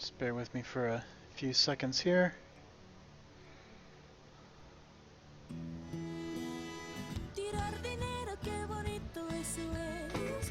Just bear with me for a few seconds here. Tirar dinero, qué bonito eso es.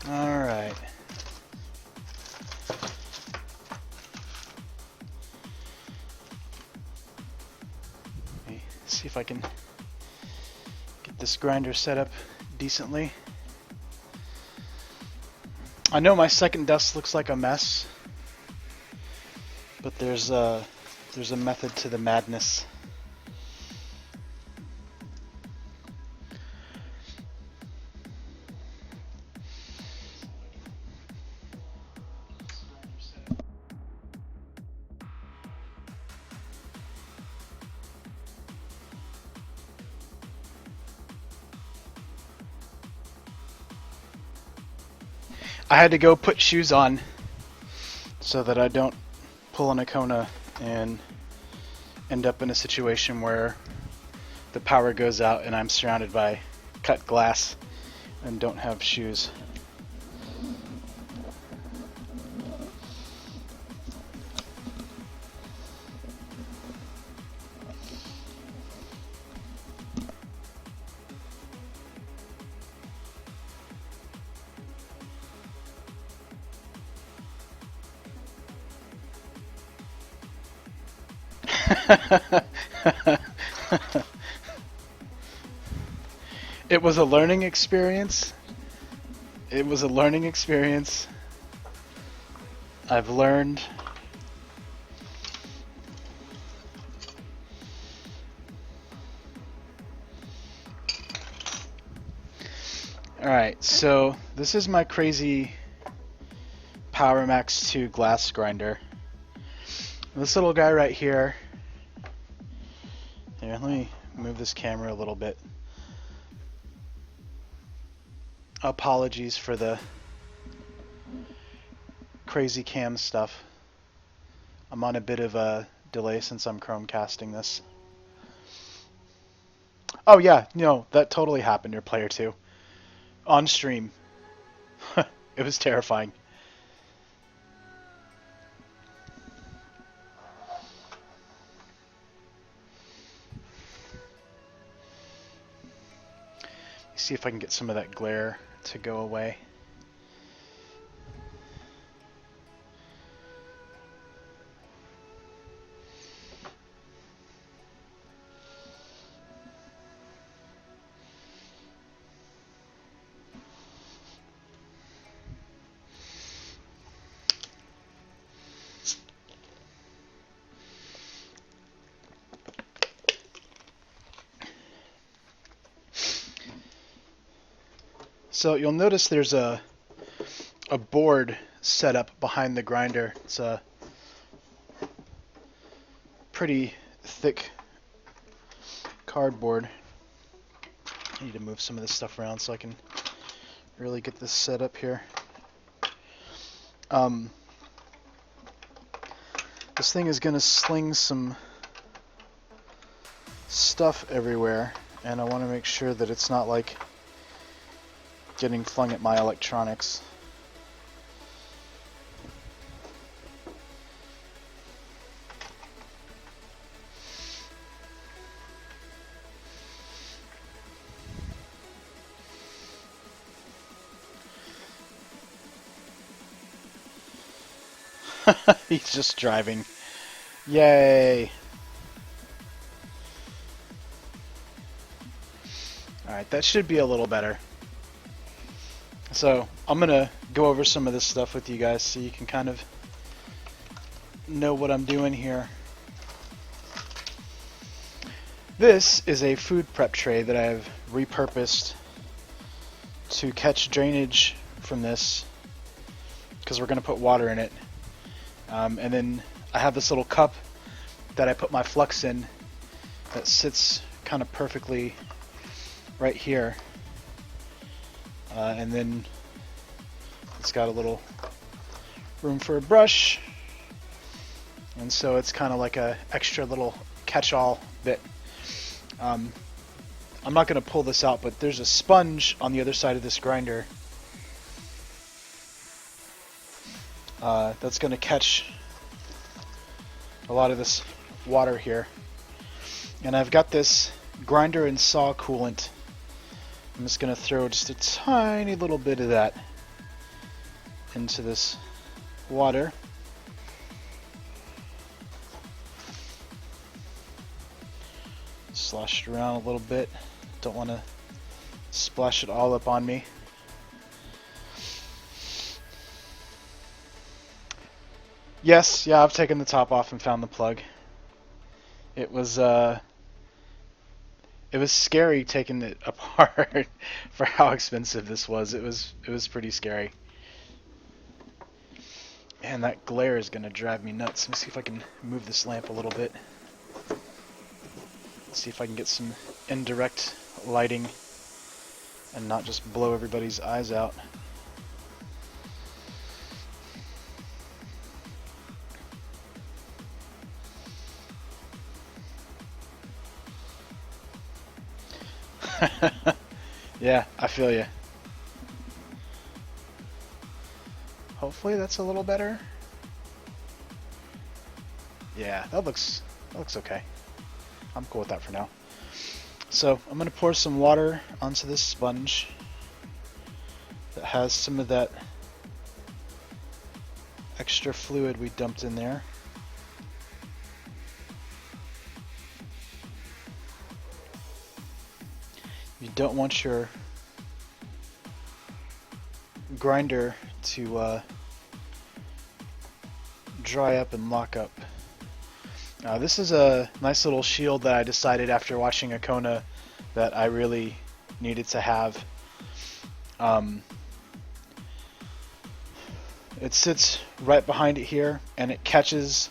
Alright. Let me see if I can get this grinder set up decently. I know my second dust looks like a mess, but there's a method to the madness. I had to go put shoes on so that I don't pull an Icona and end up in a situation where the power goes out and I'm surrounded by cut glass and don't have shoes. It was a learning experience. It was a learning experience. I've learned. Alright, so this is my crazy Power Max 2 glass grinder. This little guy right here. Here, let me move this camera a little bit. Apologies for the crazy cam stuff. I'm on a bit of a delay since I'm Chromecasting this. Oh yeah, no, that totally happened to Player 2. On stream. It was terrifying. See if I can get some of that glare to go away. So you'll notice there's a board set up behind the grinder. It's a pretty thick cardboard. need to move some of this stuff around so I can really get this set up here. This thing is going to sling some stuff everywhere, and I want to make sure that it's not like getting flung at my electronics. He's just driving. Yay! Alright, that should be a little better. So, I'm gonna go over some of this stuff with you guys so you can kind of know what I'm doing here. This is a food prep tray that I've repurposed to catch drainage from this, because we're going to put water in it. And then I have this little cup that I put my flux in that sits kind of perfectly right here. And then it's got a little room for a brush, and so it's kind of like a extra little catch-all bit. I'm not going to pull this out, but there's a sponge on the other side of this grinder that's going to catch a lot of this water here. And I've got this grinder and saw coolant. I'm just going to throw just a tiny little bit of that into this water. Slosh it around a little bit. Don't want to splash it all up on me. Yes, yeah, I've taken the top off and found the plug. It was scary taking it apart for how expensive this was. It was pretty scary. And that glare is gonna drive me nuts. Let me see if I can move this lamp a little bit. See if I can get some indirect lighting and not just blow everybody's eyes out. Yeah, I feel you. Hopefully that's a little better. Yeah, that looks okay. I'm cool with that for now. So I'm going to pour some water onto this sponge that has some of that extra fluid we dumped in there. You don't want your grinder to dry up and lock up. This is a nice little shield that I decided after watching Akona that I really needed to have. It sits right behind it here, and it catches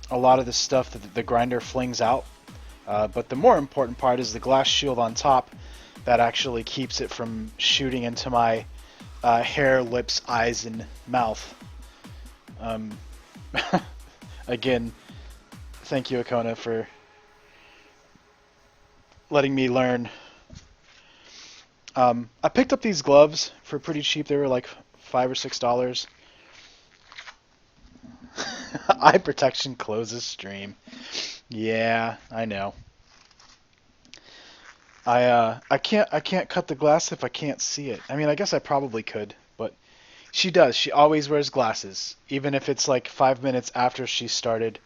a lot of the stuff that the grinder flings out. But the more important part is the glass shield on top that actually keeps it from shooting into my hair, lips, eyes, and mouth. Again, thank you, Akona, for letting me learn. I picked up these gloves for pretty cheap. They were like $5 or $6. Eye protection closes stream. Yeah, I know. I can't cut the glass if I can't see it. I mean, I guess I probably could, but she does. She always wears glasses, even if it's like 5 minutes after she started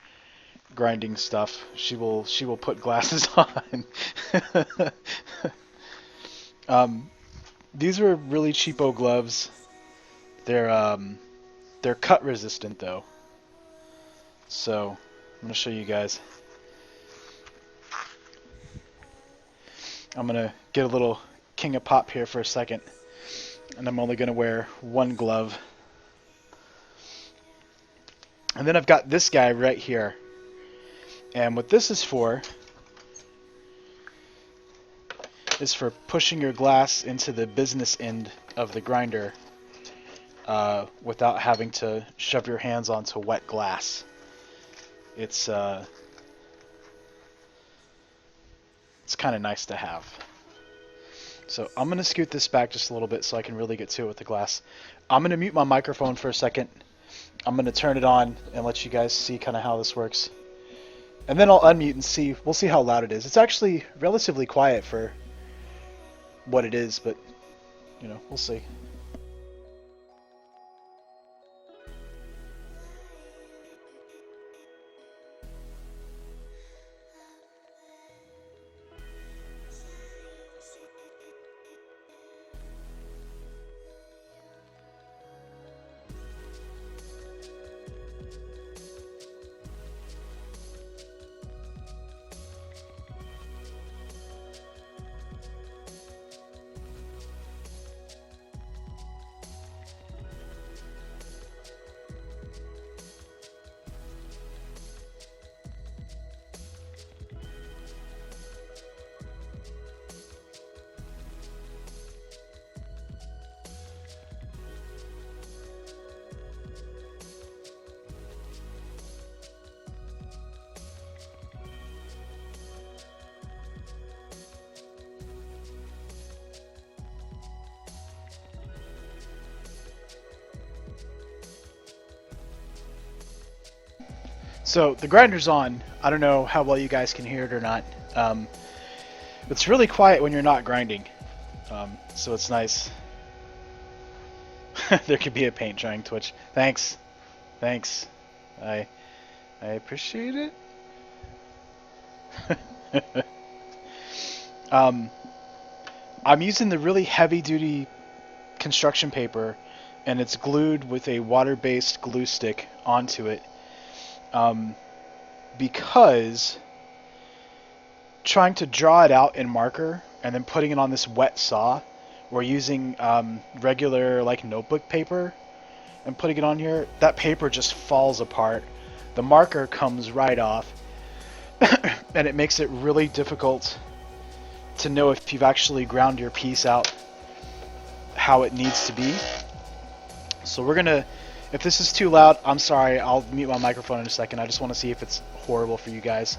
grinding stuff. She will put glasses on. These were really cheapo gloves. They're cut resistant though. So I'm gonna show you guys. I'm gonna get a little King of Pop here for a second, and I'm only gonna wear one glove. And then I've got this guy right here. And what this is for is for pushing your glass into the business end of the grinder without having to shove your hands onto wet glass. It's kind of nice to have. So I'm going to scoot this back just a little bit so I can really get to it with the glass. I'm going to mute my microphone for a second. I'm going to turn it on and let you guys see kind of how this works. And then I'll unmute and see. We'll see how loud it is. It's actually relatively quiet for what it is, but, you know, we'll see. So the grinder's on. I don't know how well you guys can hear it or not. It's really quiet when you're not grinding, so it's nice. There could be a paint drying Twitch. Thanks. I appreciate it. I'm using the really heavy-duty construction paper, and it's glued with a water-based glue stick onto it. Because trying to draw it out in marker and then putting it on this wet saw, we're using regular like notebook paper and putting it on here, that paper just falls apart. The marker comes right off and it makes it really difficult to know if you've actually ground your piece out how it needs to be. So we're gonna, if this is too loud, I'm sorry, I'll mute my microphone in a second. I just want to see if it's horrible for you guys.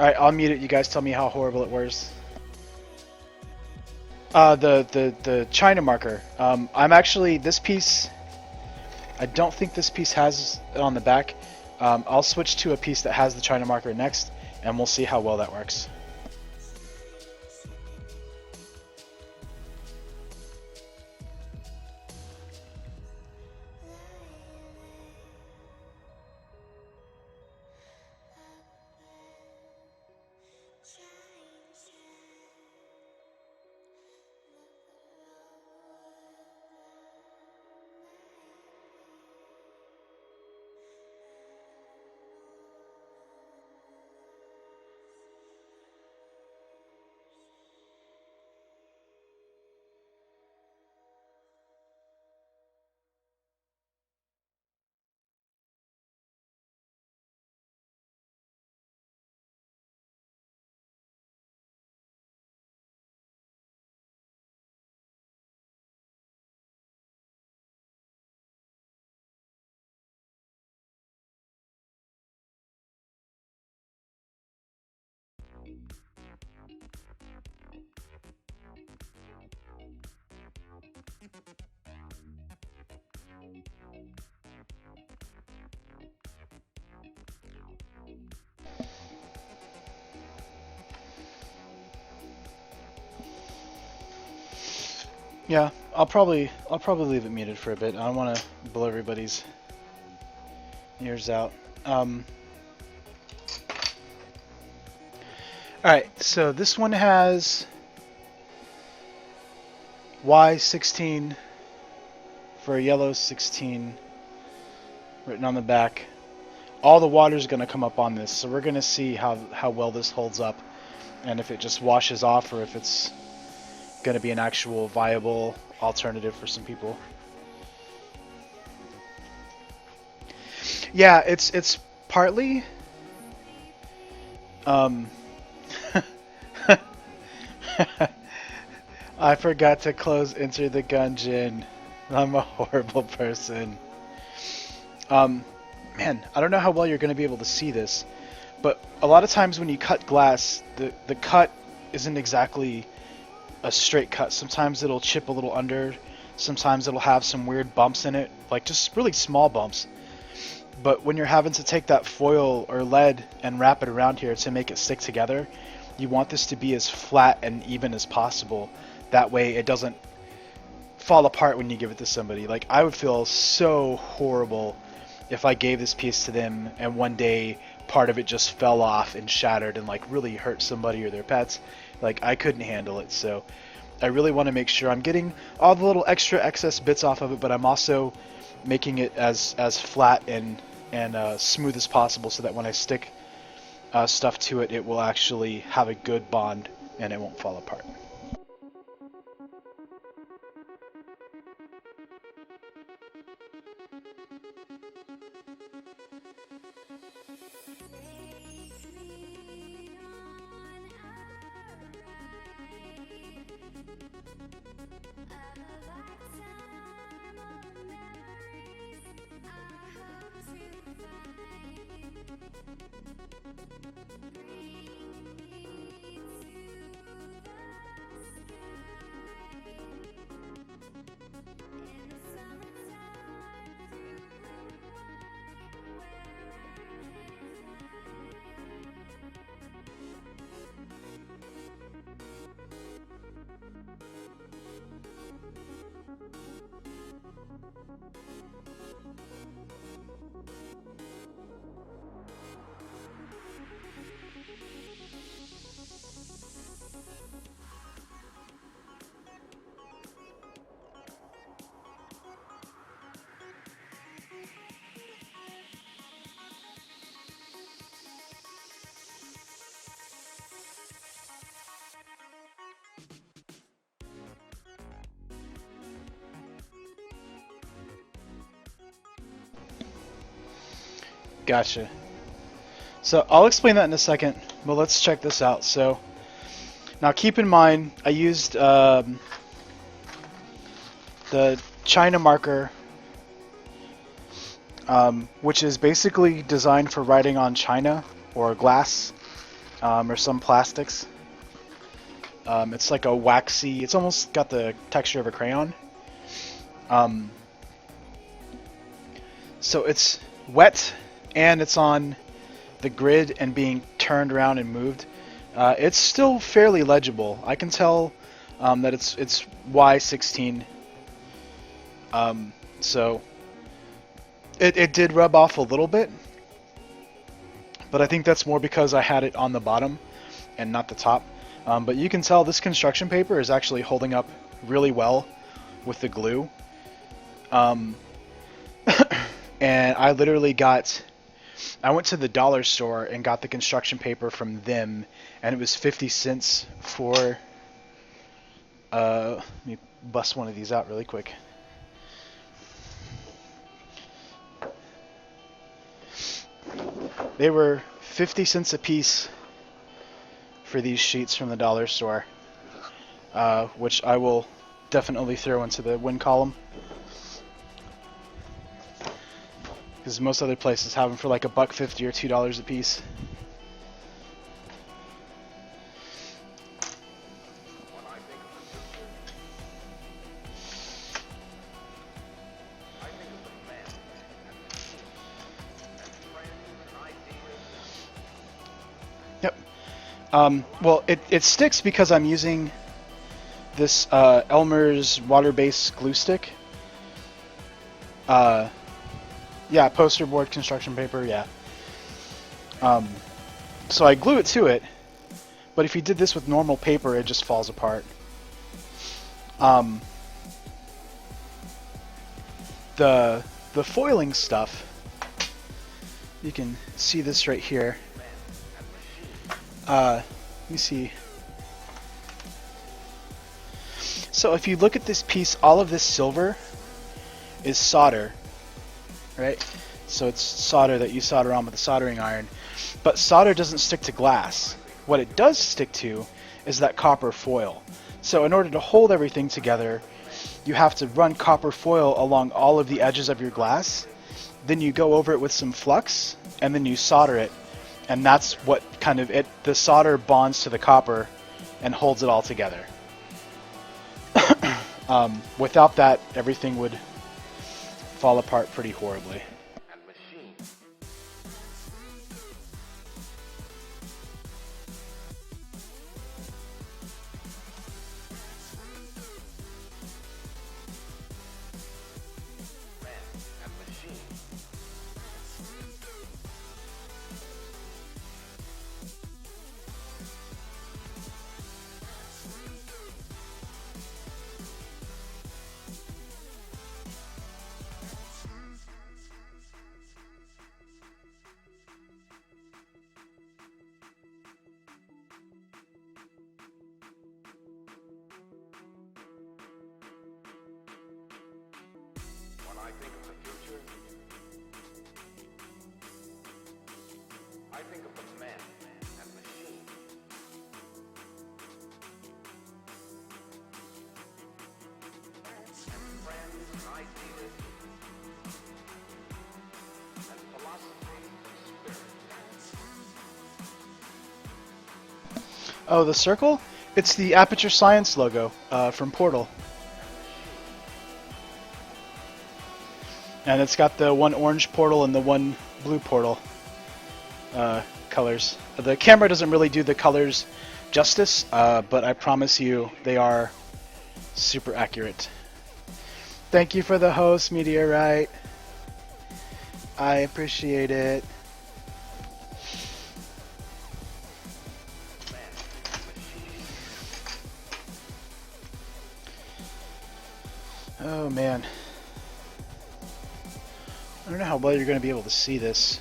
Alright, I'll mute it. You guys tell me how horrible it was. The China marker. I'm actually, this piece, I don't think this piece has it on the back. I'll switch to a piece that has the China marker next, and we'll see how well that works. Yeah, I'll probably leave it muted for a bit. I don't want to blow everybody's ears out. Alright, so this one has Y16 for a yellow 16 written on the back. All the water is going to come up on this, so we're going to see how well this holds up, and if it just washes off or if it's going to be an actual viable alternative for some people. Yeah, it's partly um I forgot to close enter the gungeon. I'm a horrible person. Um man, I don't know how well you're going to be able to see this, but a lot of times when you cut glass, the cut isn't exactly a straight cut. Sometimes it'll chip a little under, sometimes it'll have some weird bumps in it, like just really small bumps. But when you're having to take that foil or lead and wrap it around here to make it stick together, you want this to be as flat and even as possible. That way it doesn't fall apart when you give it to somebody. Like, I would feel so horrible if I gave this piece to them and one day part of it just fell off and shattered and like really hurt somebody or their pets. Like, I couldn't handle it. So I really want to make sure I'm getting all the little extra excess bits off of it, but I'm also making it as flat and smooth as possible, so that when I stick stuff to it, it will actually have a good bond and it won't fall apart. Gotcha. So I'll explain that in a second, but let's check this out. So now keep in mind, I used the China marker, which is basically designed for writing on china or glass or some plastics. It's like a waxy, it's almost got the texture of a crayon. So it's wet and it's on the grid and being turned around and moved. It's still fairly legible. I can tell that it's Y16. So it did rub off a little bit, but I think that's more because I had it on the bottom and not the top. But you can tell this construction paper is actually holding up really well with the glue. And I literally I went to the dollar store and got the construction paper from them, and it was 50 cents for, let me bust one of these out really quick. They were 50 cents a piece for these sheets from the dollar store, which I will definitely throw into the win column, because most other places have them for like $1.50 or $2 a piece. Yep. Well, it sticks because I'm using this Elmer's water-based glue stick. Yeah, poster board construction paper, yeah. So I glue it to it, but if you did this with normal paper, it just falls apart. The foiling stuff, you can see this right here. Let me see. So if you look at this piece, all of this silver is solder, right? So it's solder that you solder on with a soldering iron. But solder doesn't stick to glass. What it does stick to is that copper foil. So in order to hold everything together, you have to run copper foil along all of the edges of your glass. Then you go over it with some flux, and then you solder it. And that's what kind of the solder bonds to the copper and holds it all together. Without that, everything would fall apart pretty horribly. When I think of the future, I think of the man and machine. And friends and ideas, and philosophy and spirit. Oh, the circle? It's the Aperture Science logo from Portal. And it's got the one orange portal and the one blue portal colors. The camera doesn't really do the colors justice, but I promise you they are super accurate. Thank you for the host, Meteorite. I appreciate it. Oh man. I don't know how well you're going to be able to see this.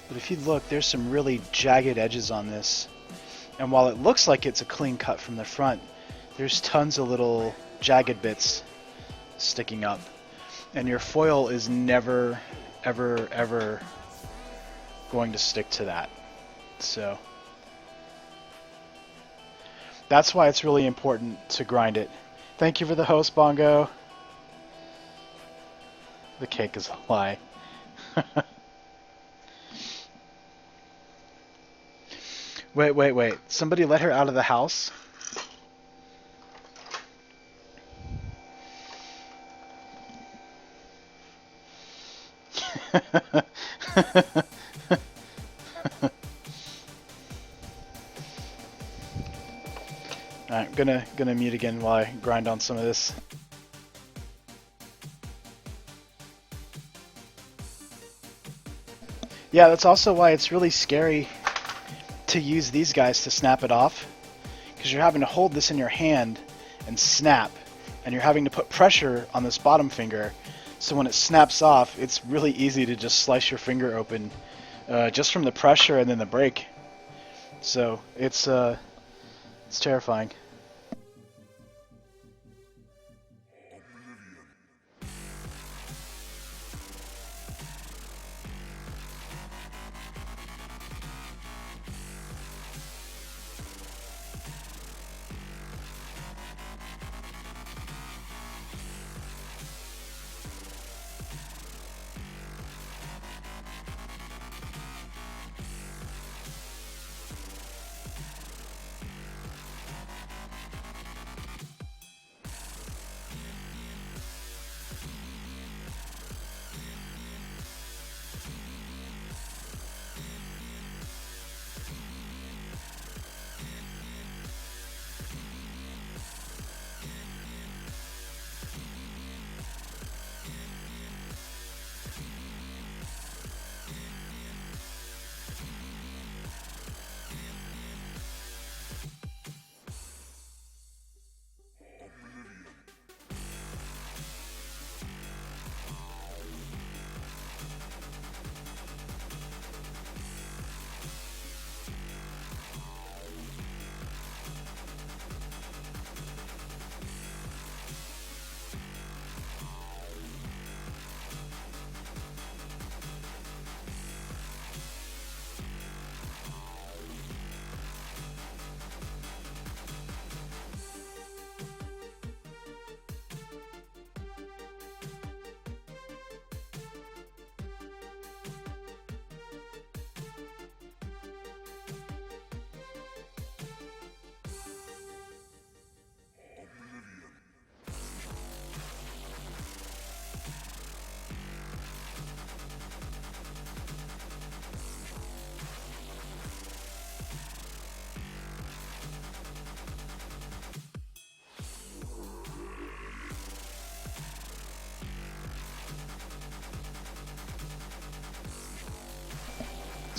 But if you look, there's some really jagged edges on this. And while it looks like it's a clean cut from the front, there's tons of little jagged bits sticking up. And your foil is never, ever, ever going to stick to that. So that's why it's really important to grind it. Thank you for the host, Bongo. The cake is a lie. Wait. Somebody let her out of the house? Alright, gonna mute again while I grind on some of this. Yeah, that's also why it's really scary to use these guys to snap it off, because you're having to hold this in your hand and snap, and you're having to put pressure on this bottom finger, so when it snaps off, it's really easy to just slice your finger open just from the pressure and then the break. So it's terrifying.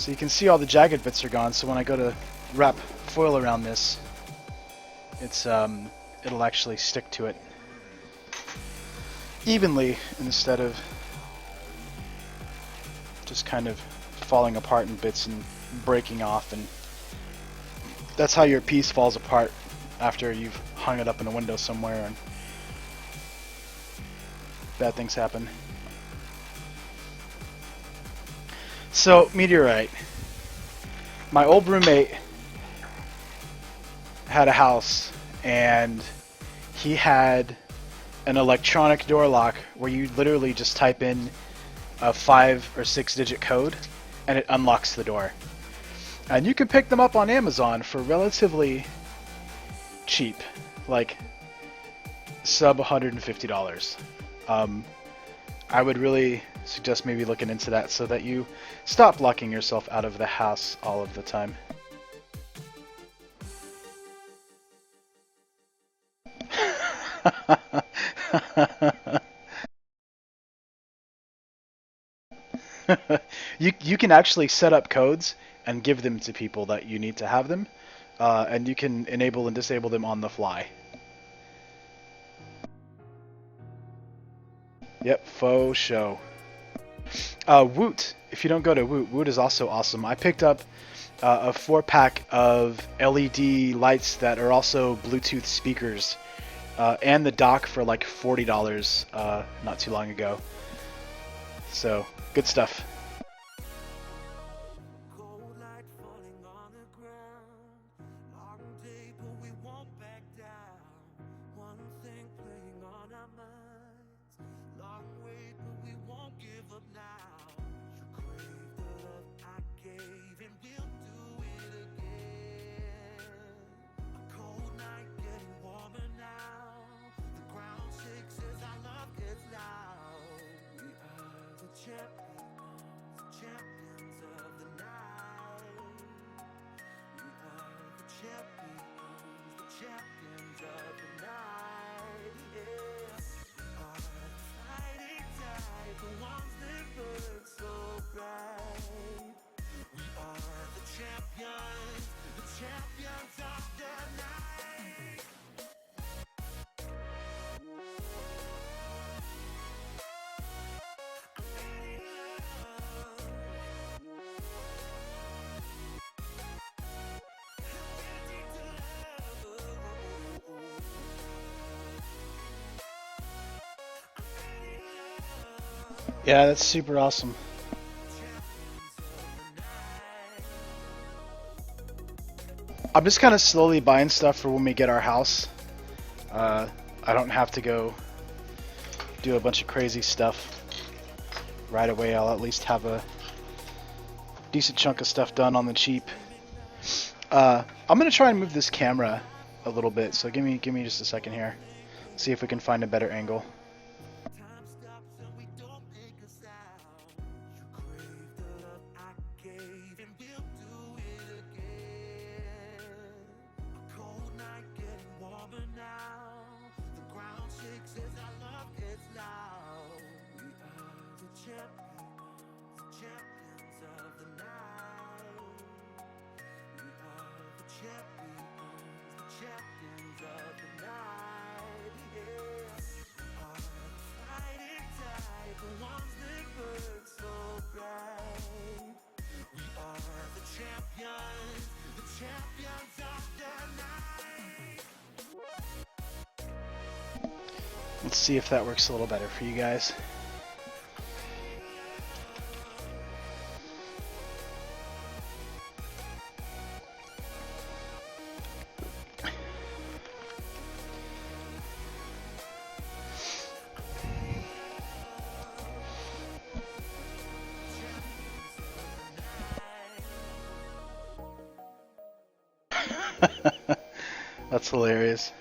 So you can see all the jagged bits are gone, so when I go to wrap foil around this, it's it'll actually stick to it evenly instead of just kind of falling apart in bits and breaking off. And that's how your piece falls apart after you've hung it up in a window somewhere and bad things happen. So, meteorite. My old roommate had a house, and he had an electronic door lock where you literally just type in a 5 or 6 digit code and it unlocks the door. And you can pick them up on Amazon for relatively cheap, like sub $150. I would really suggest maybe looking into that so that you stop locking yourself out of the house all of the time. You can actually set up codes and give them to people that you need to have them, and you can enable and disable them on the fly. Yep, faux show. Woot. If you don't go to Woot, Woot is also awesome. I picked up a 4-pack of LED lights that are also Bluetooth speakers, and the dock for like $40 not too long ago. So, good stuff. Cold light falling on the ground. Long day, but we won't back down. One thing playing on our minds. Long wait, but we won't give up now. You crave the love I gave, and we'll do it again. A cold night getting warmer now. The ground shakes as our love gets loud. We are the champions of the night. We are the champions of the night. Yeah. We are the fighting tide, the ones that burn so bright. We are the champions of the night. Yeah, that's super awesome. I'm just kind of slowly buying stuff for when we get our house. I don't have to go do a bunch of crazy stuff right away. I'll at least have a decent chunk of stuff done on the cheap. I'm gonna try and move this camera a little bit, so give me just a second here. See if we can find a better angle. Time stops and we don't make a sound. You crave the love I gave, and we'll do it again. A cold night getting warmer now. The ground shakes as our love gets loud. We are the champions of the night. We are the champions of the night. Yeah. We are the fighting tide, the ones that burn so bright. We are the champions of the night. Let's see if that works a little better for you guys. That's hilarious.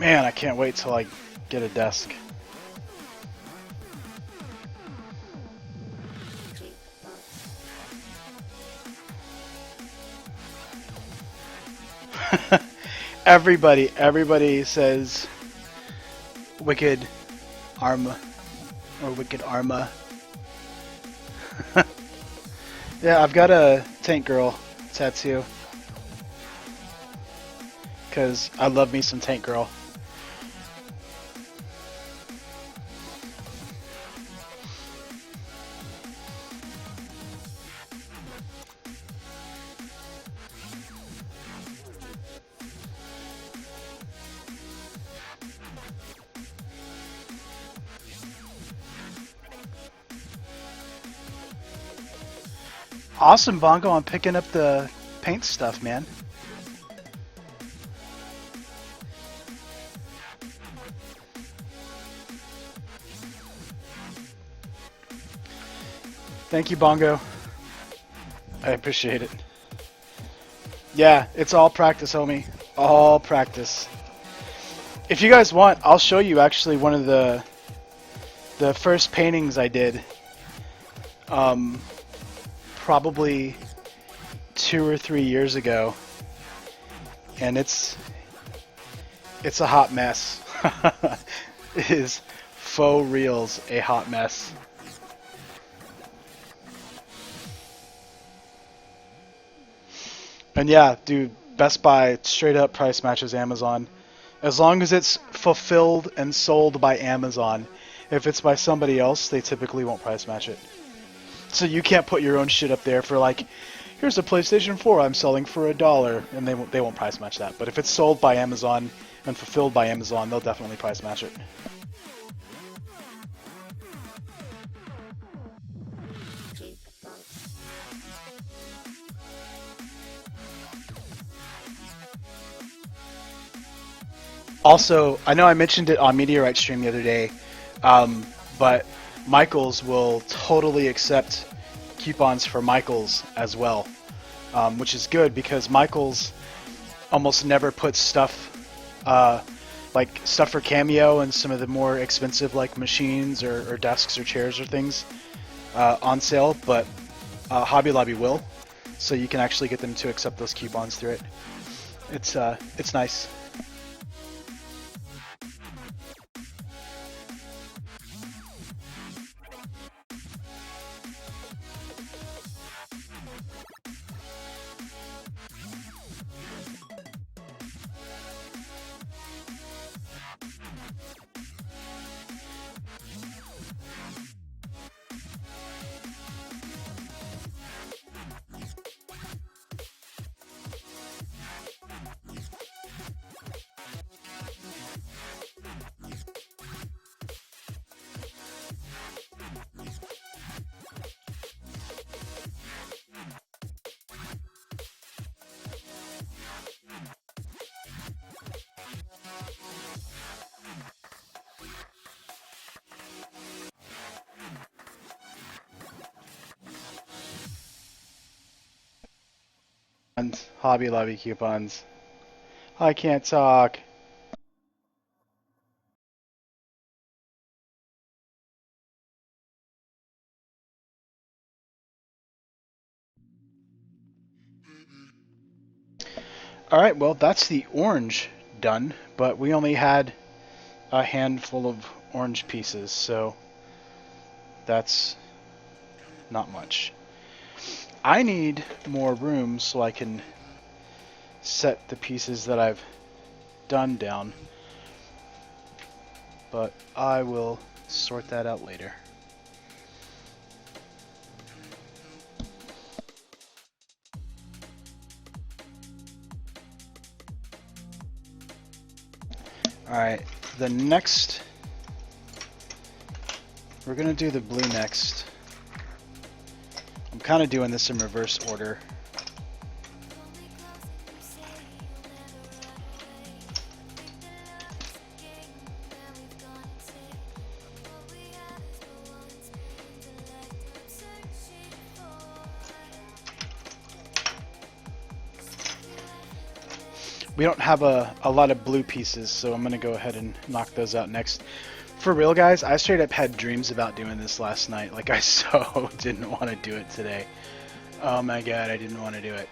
Man, I can't wait till I get a desk. everybody says Wicked Arma or Wicked Arma. Yeah, I've got a Tank Girl tattoo because I love me some Tank Girl. Awesome, Bongo, on picking up the paint stuff, man. Thank you, Bongo. I appreciate it. Yeah, it's all practice, homie. All practice. If you guys want, I'll show you actually one of the first paintings I did. Probably 2 or 3 years ago, and it's a hot mess. It is faux reals a hot mess. And yeah, dude, Best Buy straight up price matches Amazon. As long as it's fulfilled and sold by Amazon. If it's by somebody else, they typically won't price match it. So you can't put your own shit up there for like, here's a PlayStation 4 I'm selling for $1, and they won't price match that. But if it's sold by Amazon and fulfilled by Amazon, they'll definitely price match it. Also, I know I mentioned it on Meteorite Stream the other day, but Michaels will totally accept coupons for Michaels as well, which is good because Michaels almost never puts stuff, like stuff for Cameo and some of the more expensive like machines or desks or chairs or things on sale, but Hobby Lobby will, so you can actually get them to accept those coupons through it. It's nice. And Hobby Lobby coupons. I can't talk. Alright, well, that's the orange done, but we only had a handful of orange pieces, so that's not much. I need more room so I can set the pieces that I've done down, but I will sort that out later. Alright, the next, we're going to do the blue next. I'm kind of doing this in reverse order. we don't have a lot of blue pieces, so I'm going to go ahead and knock those out next. For real, guys, I straight up had dreams about doing this last night. Like, I so didn't want to do it today. Oh my god, I didn't want to do it.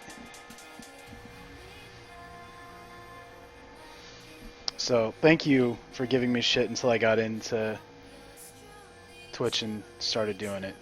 So, thank you for giving me shit until I got into Twitch and started doing it.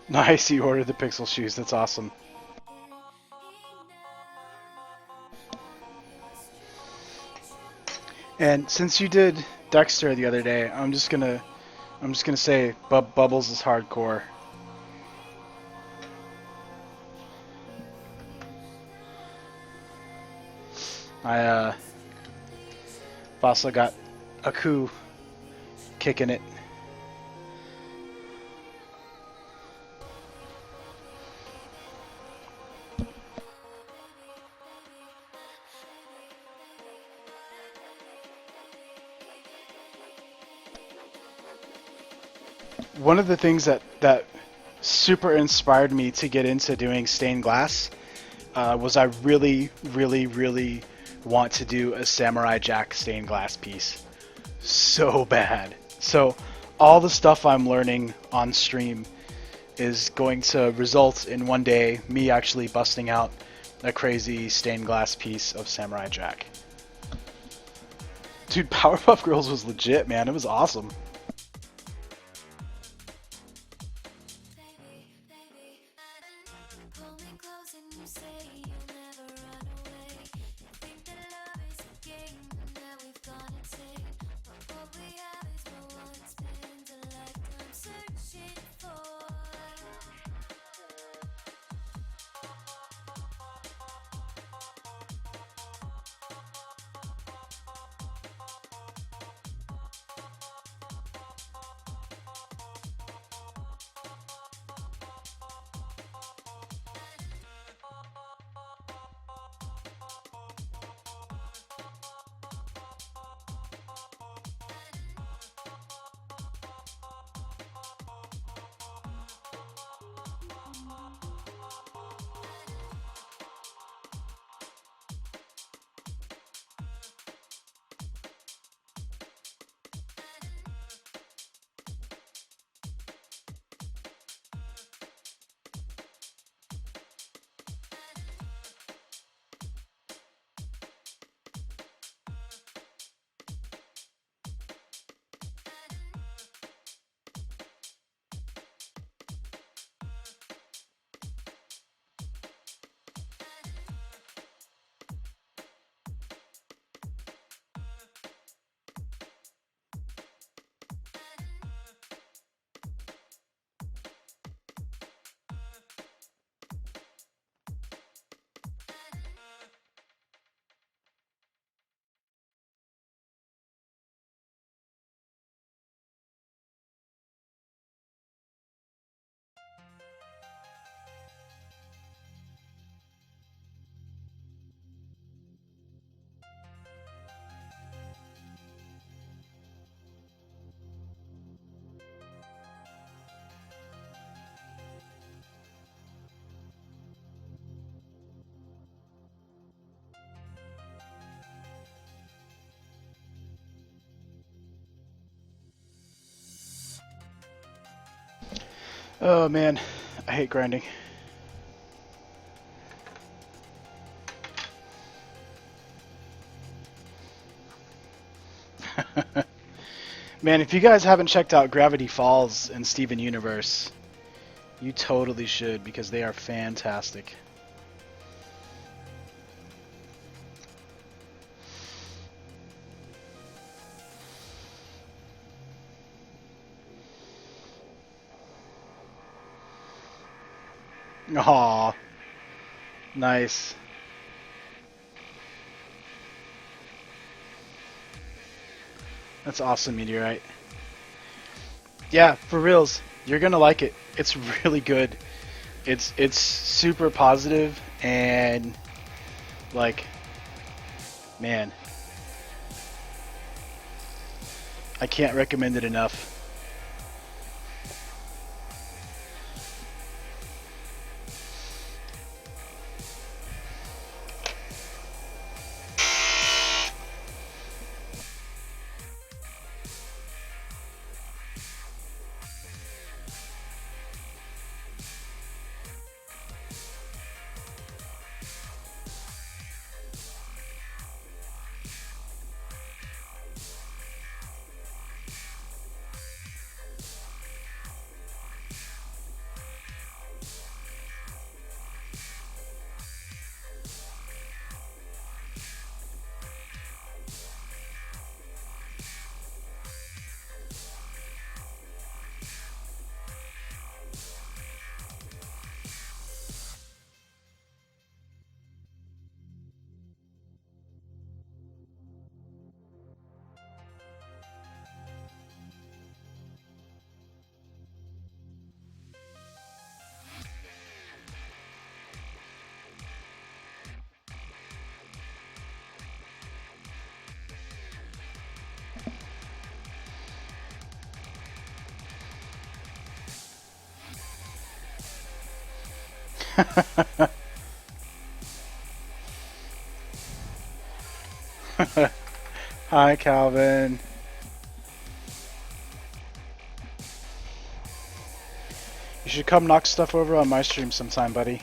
Nice, you ordered the pixel shoes. That's awesome. And since you did Dexter the other day, I'm just gonna say Bubbles is hardcore. I've also got Aku kicking it. One of the things that super inspired me to get into doing stained glass was I really want to do a Samurai Jack stained glass piece so bad. So all the stuff I'm learning on stream is going to result in one day me actually busting out a crazy stained glass piece of Samurai Jack. Dude, Powerpuff Girls was legit, man. It was awesome. Oh man, I hate grinding. Man, if you guys haven't checked out Gravity Falls and Steven Universe, you totally should because they are fantastic. Aw, nice. That's awesome, Meteorite. Yeah, for reals, you're gonna like it. It's really good. It's super positive and like, man, I can't recommend it enough. Hi, Calvin. You should come knock stuff over on my stream sometime, buddy.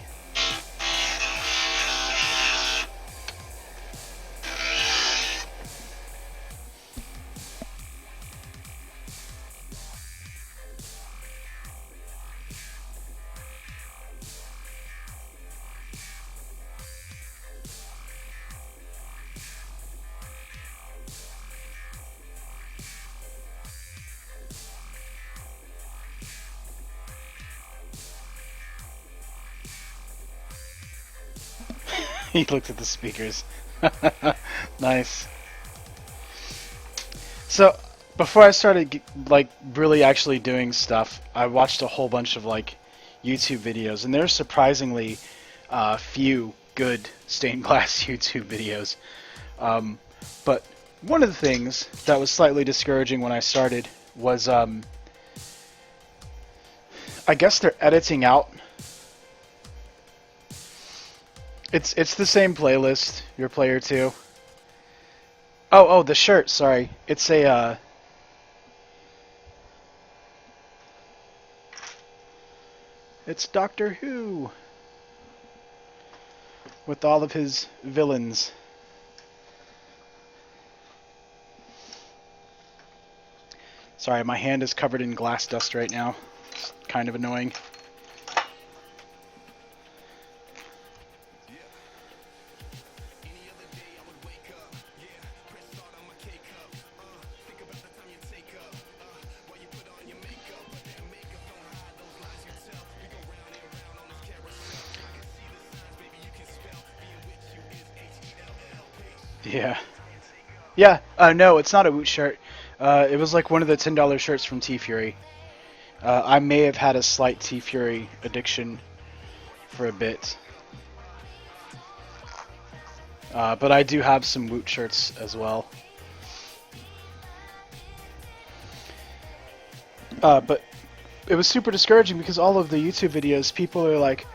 He looked at the speakers. Nice. So, before I started like really actually doing stuff, I watched a whole bunch of like YouTube videos, and there's surprisingly few good stained glass YouTube videos. But one of the things that was slightly discouraging when I started was I guess they're editing out. It's the same playlist, your player 2. Oh, the shirt, sorry. It's a it's Doctor Who with all of his villains. Sorry, my hand is covered in glass dust right now. It's kind of annoying. Yeah. Yeah, no, it's not a Woot shirt. It was like one of the $10 shirts from T-Fury. I may have had a slight T-Fury addiction for a bit. But I do have some Woot shirts as well. But it was super discouraging because all of the YouTube videos, people are like,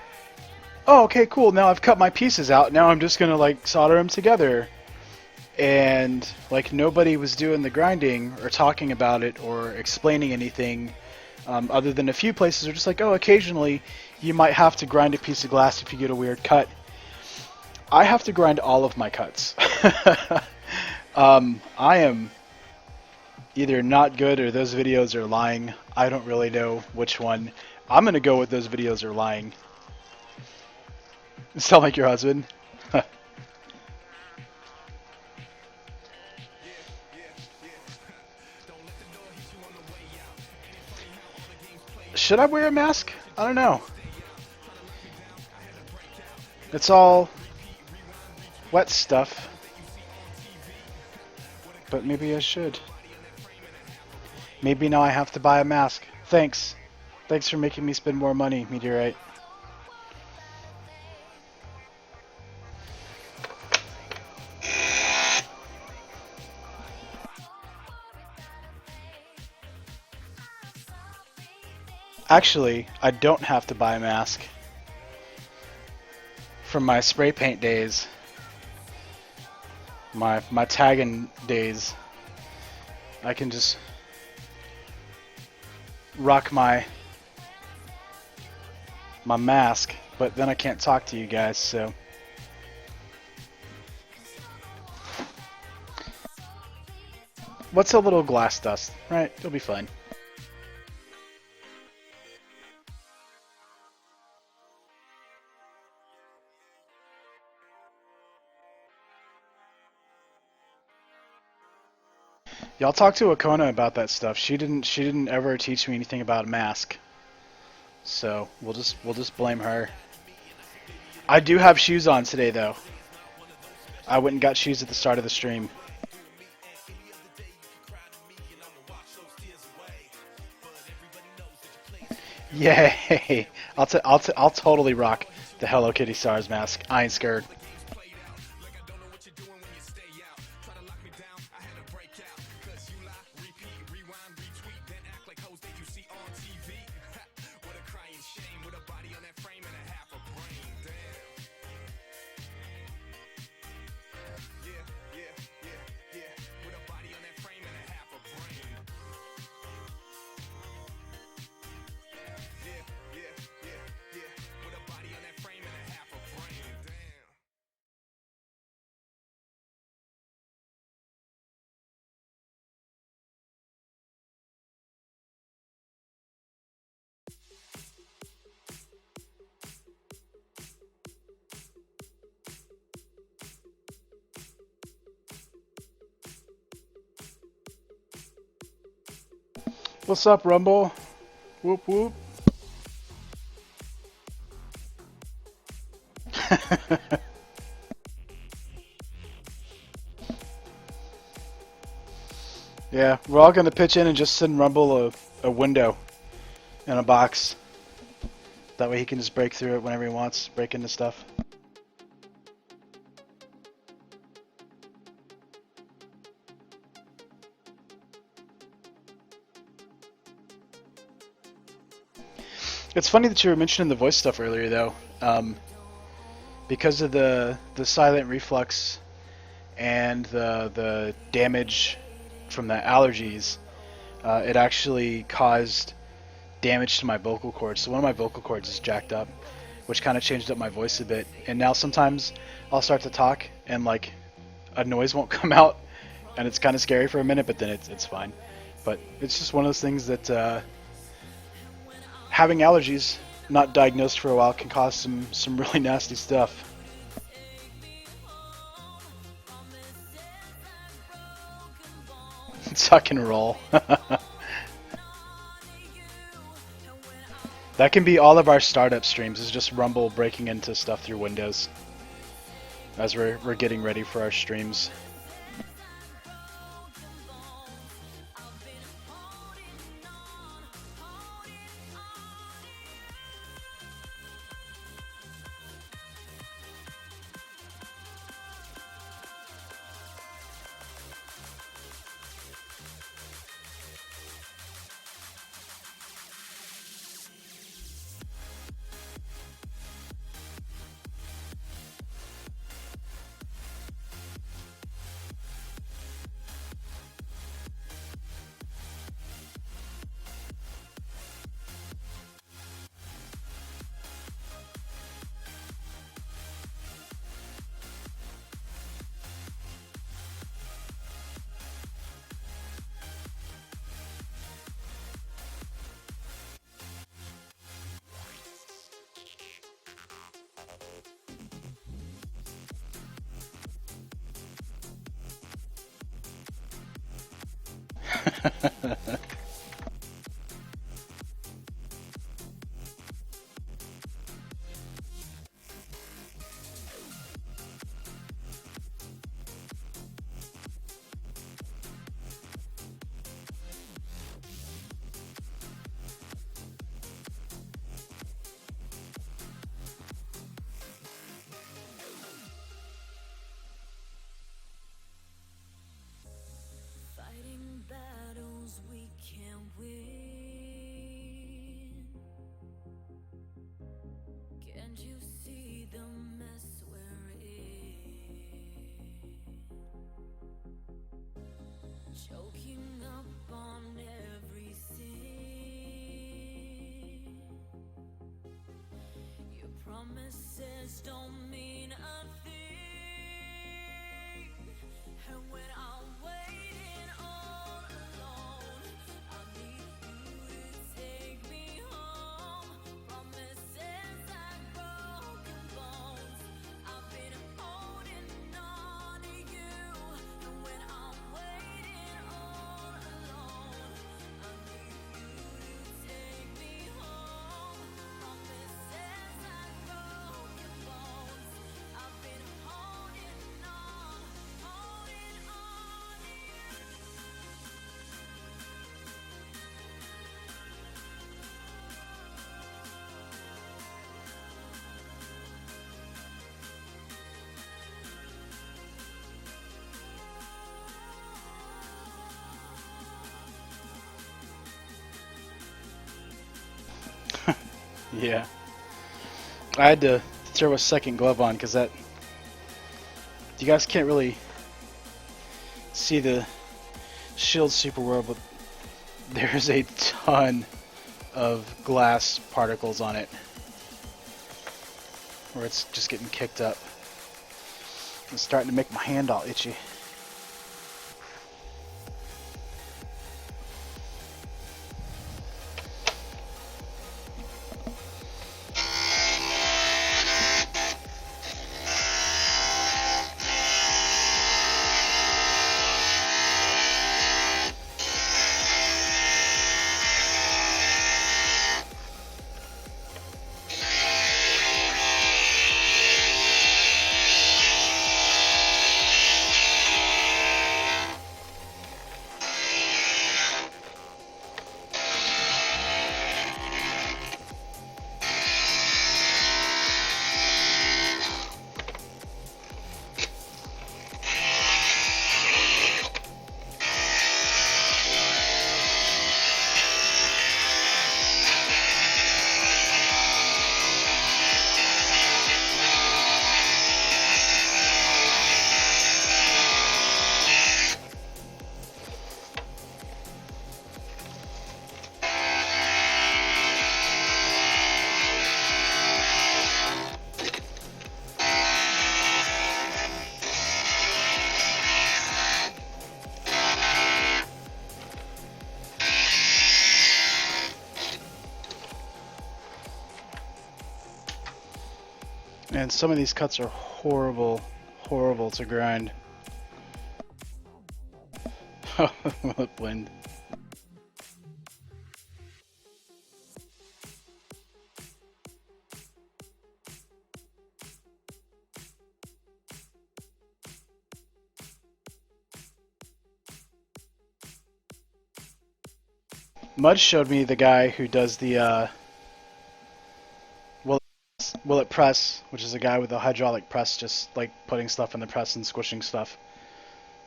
oh, okay, cool, now I've cut my pieces out, now I'm just gonna like solder them together. And like nobody was doing the grinding or talking about it or explaining anything Other than a few places are just like, oh, occasionally you might have to grind a piece of glass if you get a weird cut. I have to grind all of my cuts. I am either not good or those videos are lying. I don't really know which one. I'm gonna go with those videos are lying. Sound like your husband? Should I wear a mask? I don't know. It's all wet stuff. But maybe I should. Maybe now I have to buy a mask. Thanks. Thanks for making me spend more money, Meteorite. Actually, I don't have to buy a mask. From my spray paint days, my tagging days, I can just rock my mask, but then I can't talk to you guys, so what's a little glass dust, right? It'll be fine. Y'all talk to Akona about that stuff. She didn't ever teach me anything about a mask. So we'll just blame her. I do have shoes on today though. I went and got shoes at the start of the stream. Yay! I'll totally rock the Hello Kitty Stars mask. I ain't scared. What's up, Rumble? Whoop whoop. Yeah, we're all gonna pitch in and just send Rumble a window in a box. That way he can just break through it whenever he wants, break into stuff. It's funny that you were mentioning the voice stuff earlier, though. Because of the silent reflux and the damage from the allergies, it actually caused damage to my vocal cords. So one of my vocal cords is jacked up, which kind of changed up my voice a bit. And now sometimes I'll start to talk and like a noise won't come out, and it's kind of scary for a minute, but then it's fine. But it's just one of those things that having allergies, not diagnosed for a while, can cause some really nasty stuff. Suck and roll. That can be all of our startup streams, is just Rumble breaking into stuff through Windows as we're getting ready for our streams. Fighting battles we can't win. Can't you see the mess we're in? Choking up on every sin. Your promises don't mean a thing. And when I'm waiting all alone, I need you to take me home. Promises like broken bones. I've been holding on to you. And when I'm waiting all alone, I need you to take me home. Promises like broken bones. I've been holding on to you. Yeah. I had to throw a second glove on because that. You guys can't really see the shield super well, but there's a ton of glass particles on it where it's just getting kicked up. It's starting to make my hand all itchy. And some of these cuts are horrible, horrible to grind. What blend? Mud showed me the guy who does the will it press, which is a guy with a hydraulic press, just like putting stuff in the press and squishing stuff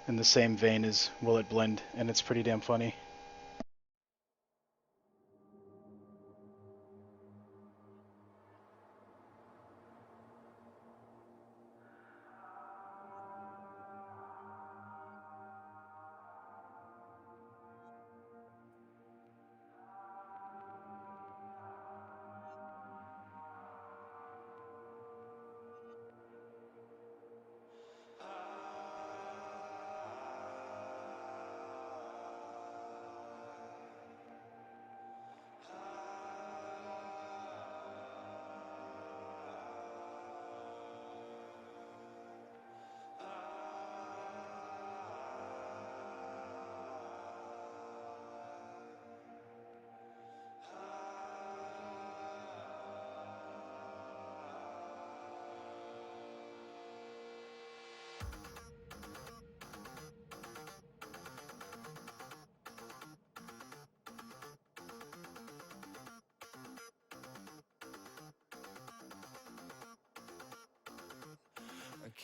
in the same vein as will it blend, and it's pretty damn funny.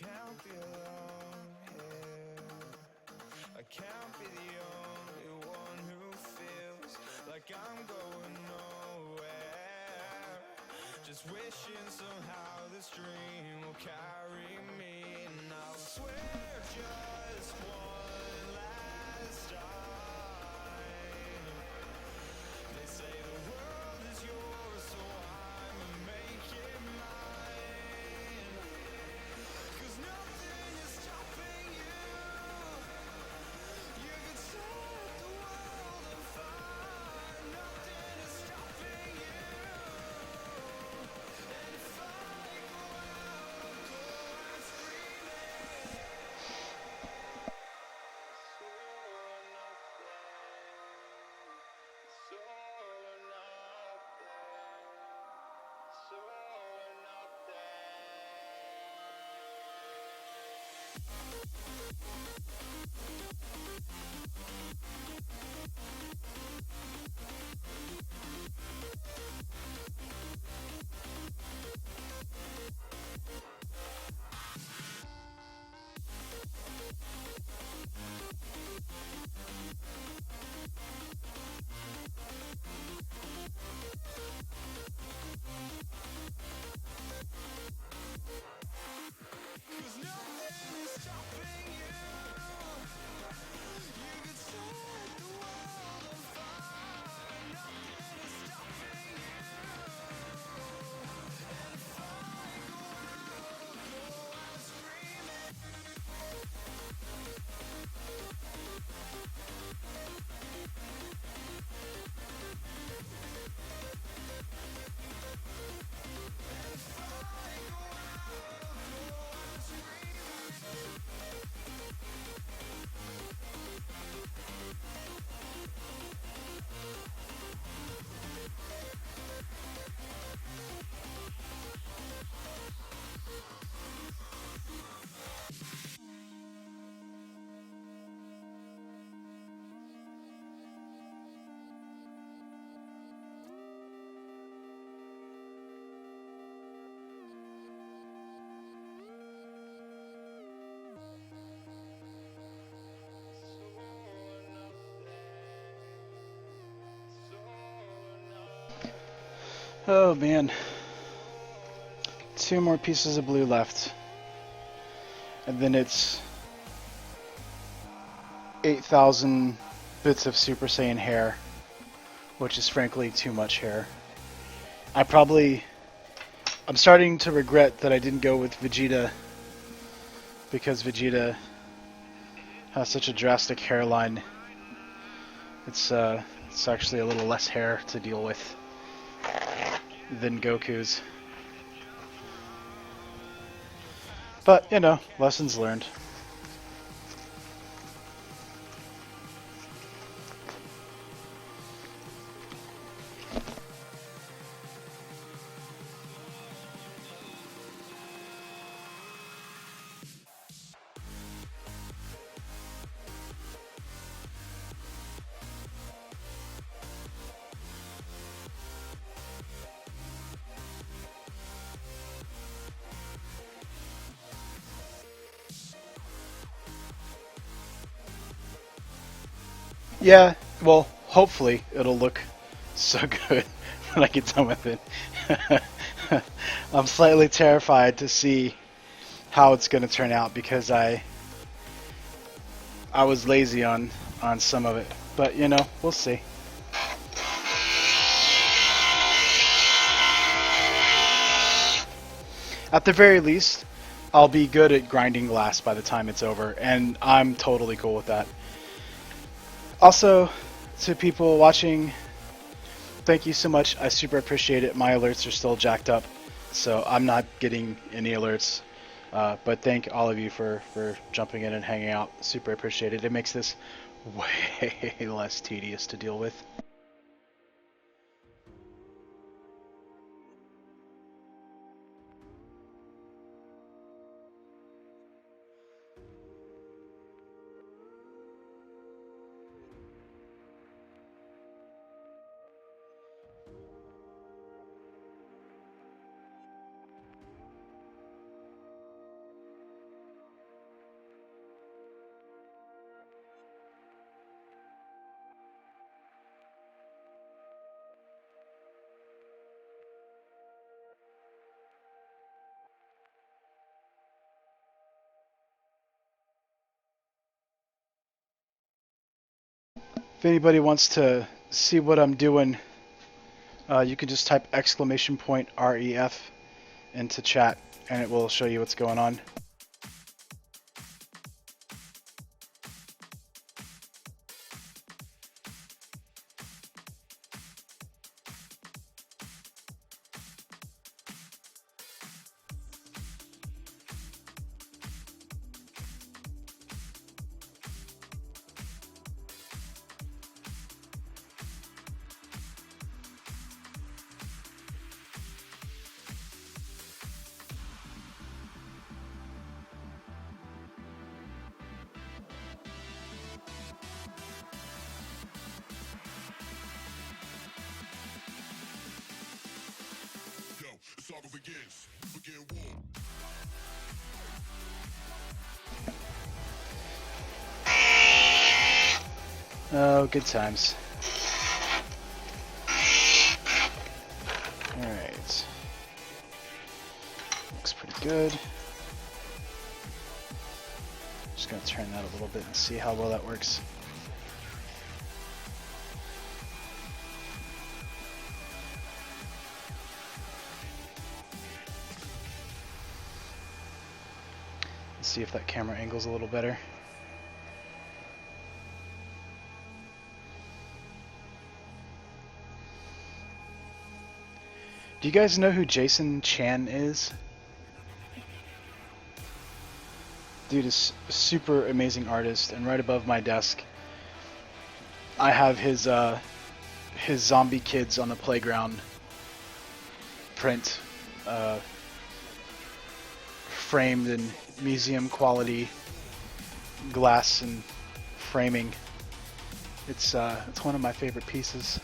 can't be alone here. I can't be the only one who feels like I'm going nowhere. Just wishing somehow this dream will carry me. And I'll swear just one last time. They say the world is yours, so I'ma make it mine. 'Cause nothing is stopping you. You could set the world on fire. Nothing is stopping you. And if I go out, I'll go out screaming. It's all or nothing. It's all or nothing. It's all or Cause nothing is stopping you. You could set the world on fire. Nothing is stopping you. And if I go out, I'll go out screaming. If I go out, I'll go out screaming. Oh man, 2 more pieces of blue left. And then it's 8,000 bits of Super Saiyan hair, which is frankly too much hair. I'm starting to regret that I didn't go with Vegeta, because Vegeta has such a drastic hairline. It's actually a little less hair to deal with than Goku's. But, you know, lessons learned. Yeah, well, hopefully it'll look so good when I get done with it. I'm slightly terrified to see how it's going to turn out, because I was lazy on some of it. But, you know, we'll see. At the very least, I'll be good at grinding glass by the time it's over, and I'm totally cool with that. Also, to people watching, thank you so much. I super appreciate it. My alerts are still jacked up, so I'm not getting any alerts. But thank all of you for jumping in and hanging out. Super appreciate it. It makes this way less tedious to deal with. If anybody wants to see what I'm doing, you can just type !REF into chat and it will show you what's going on. Oh, good times. Alright. Looks pretty good. Just gonna turn that a little bit and see how well that works. Let's see if that camera angle's a little better. Do you guys know who Jason Chan is? Dude is a super amazing artist, and right above my desk I have his zombie kids on the playground print, framed in museum quality glass and framing. It's one of my favorite pieces.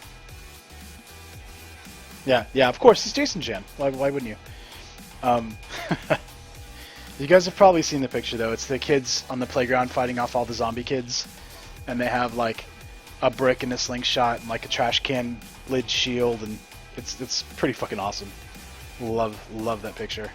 Yeah, of course, it's Jason Chan. Why wouldn't you? You guys have probably seen the picture, though. It's the kids on the playground fighting off all the zombie kids, and they have, like, a brick and a slingshot and, like, a trash can lid shield, and it's pretty fucking awesome. Love that picture.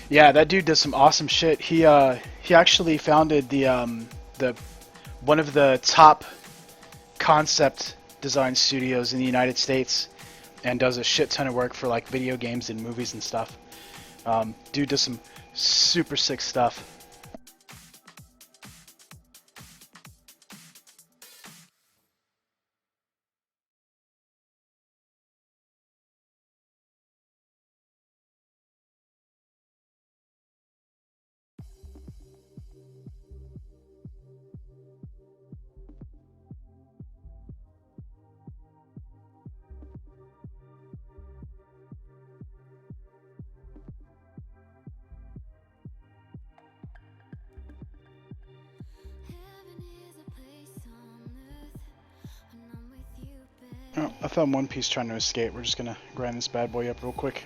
Yeah, that dude does some awesome shit. He actually founded the one of the top concept design studios in the United States, and does a shit ton of work for like video games and movies and stuff. Dude does some super sick stuff. Oh, I found One Piece trying to escape. We're just gonna grind this bad boy up real quick.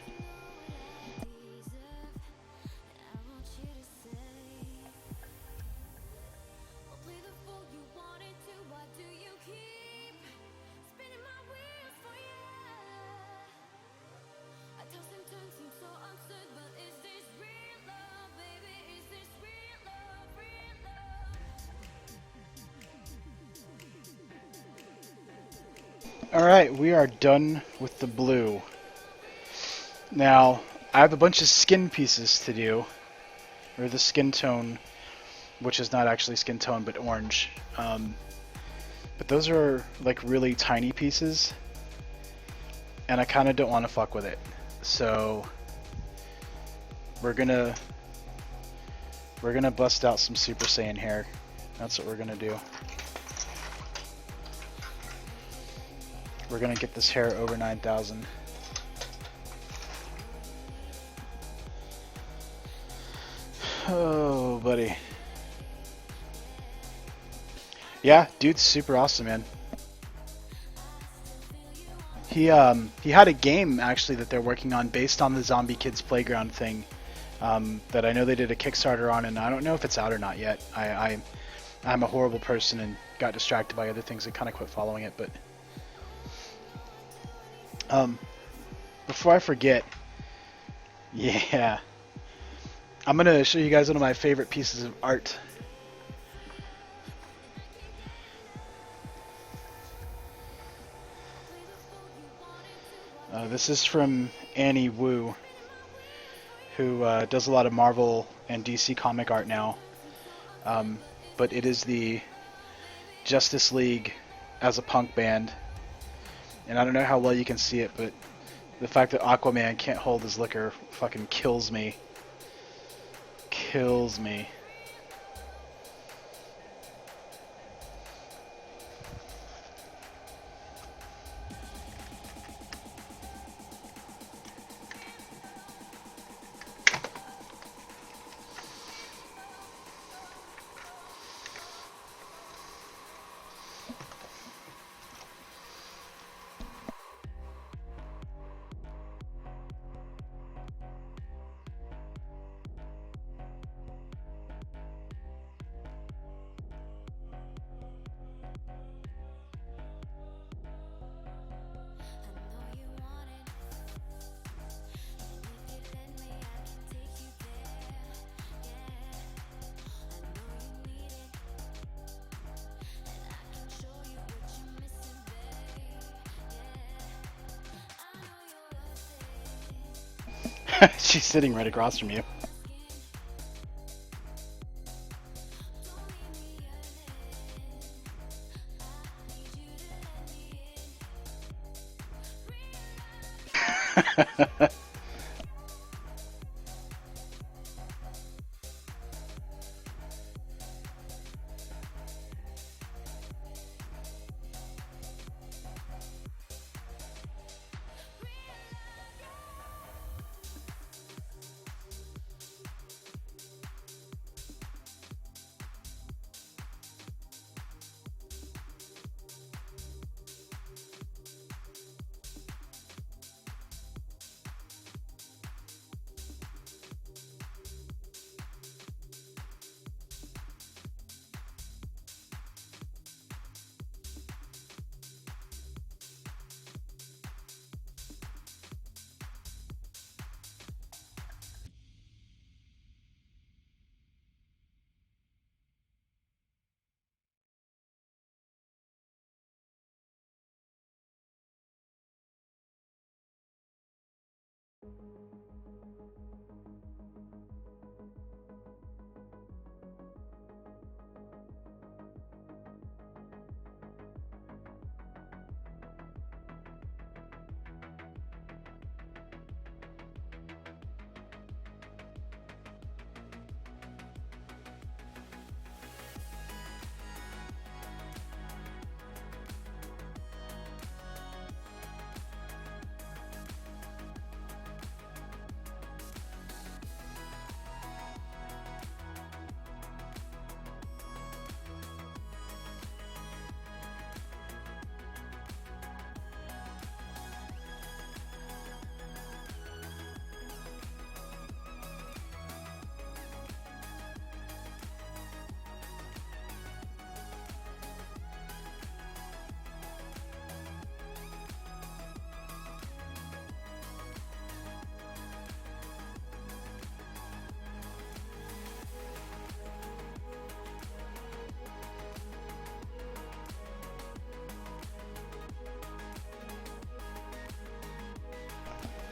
Alright, we are done with the blue. Now, I have a bunch of skin pieces to do, or the skin tone, which is not actually skin tone, but orange. But those are like really tiny pieces, and I kind of don't want to fuck with it. So we're gonna bust out some Super Saiyan hair. That's what we're gonna do. We're gonna get this hair over 9,000. Oh, buddy. Yeah, dude's super awesome, man. He had a game actually that they're working on based on the Zombie Kids Playground thing. That I know they did a Kickstarter on, and I don't know if it's out or not yet. I'm a horrible person and got distracted by other things and kind of quit following it. But before I forget, yeah, I'm gonna show you guys one of my favorite pieces of art. This is from Annie Wu, who does a lot of Marvel and DC comic art now. But it is the Justice League as a punk band. And I don't know how well you can see it, but the fact that Aquaman can't hold his liquor fucking kills me. Kills me. She's sitting right across from you.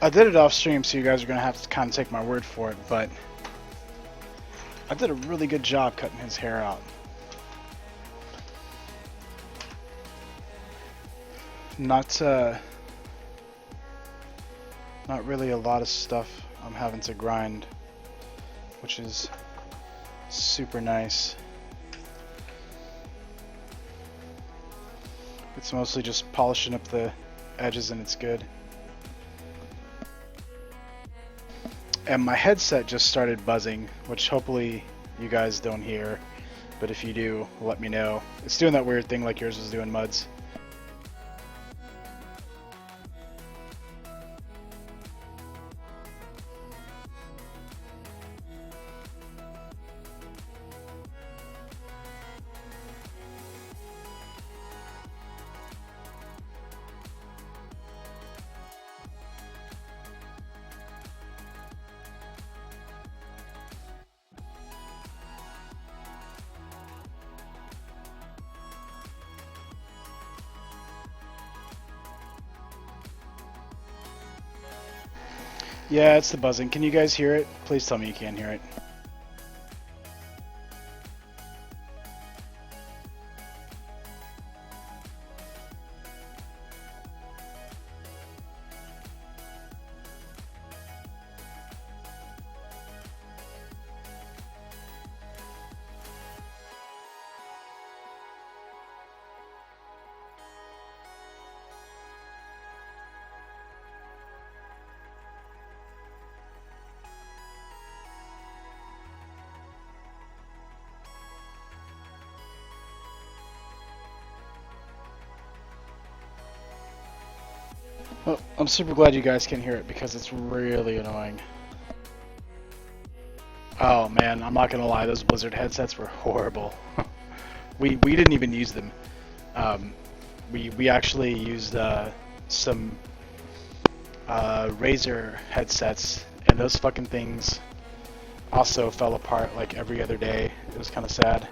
I did it off stream, so you guys are gonna have to kind of take my word for it, but I did a really good job cutting his hair out. Not really a lot of stuff I'm having to grind, which is super nice. It's mostly just polishing up the edges and it's good. And my headset just started buzzing, which hopefully you guys don't hear, but if you do, let me know. It's doing that weird thing like yours was doing, Muds. Yeah, it's the buzzing. Can you guys hear it? Please tell me you can't hear it. Well, I'm super glad you guys can hear it because it's really annoying. Oh man, I'm not gonna lie, those Blizzard headsets were horrible. we didn't even use them. We actually used some Razer headsets, and those fucking things also fell apart like every other day. It was kind of sad.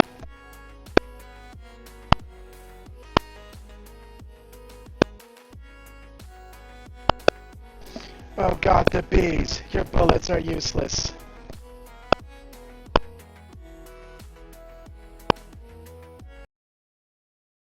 Oh god, the bees! Your bullets are useless.